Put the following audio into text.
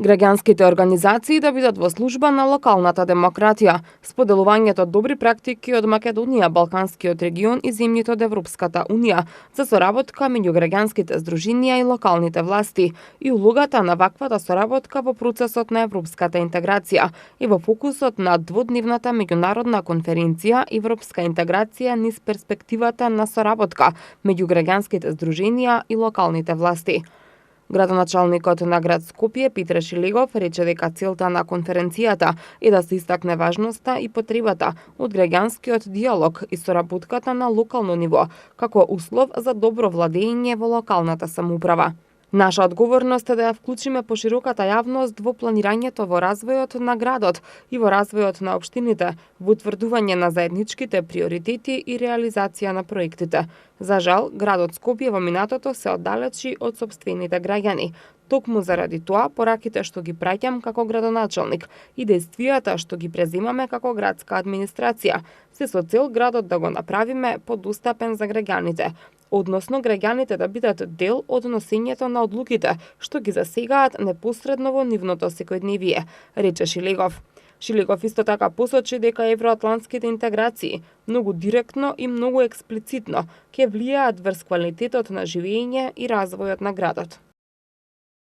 Граѓанските организации да бидат во служба на локалната демократија, споделувањето добри практики од Македонија, Балканскиот регион и земјите од Европската Унија за соработка меѓу граѓанските здруженија и локалните власти и улогата на ваквата соработка во процесот на европската интеграција и во фокусот на дводневната меѓународна конференција Европска интеграција низ перспективата на соработка меѓу граѓанските здруженија и локалните власти. Градоначалникот на град Скопје Питре Шилегов рече дека целта на конференцијата е да се истакне важноста и потребата од граѓанскиот диалог и соработката на локално ниво како услов за добро владење во локалната самоуправа. Наша одговорност е да ја вклучиме пошироката јавност во планирањето во развојот на градот и во развојот на општините, во утврдување на заедничките приоритети и реализација на проектите. За жал, градот Скопје во минатото се оддалечи од сопствените граѓани. Токму заради тоа, пораките што ги праќам како градоначалник и действијата што ги преземаме како градска администрација, се со цел градот да го направиме подостапен за граѓаните, односно граѓаните да бидат дел од носењето на одлуките што ги засегаат непосредно во нивното секојдневие, рече Шилегов. Шилегов исто така посочи дека евроатлантските интеграции многу директно и многу експлицитно ќе влијаат врз квалитетот на живење и развојот на градот.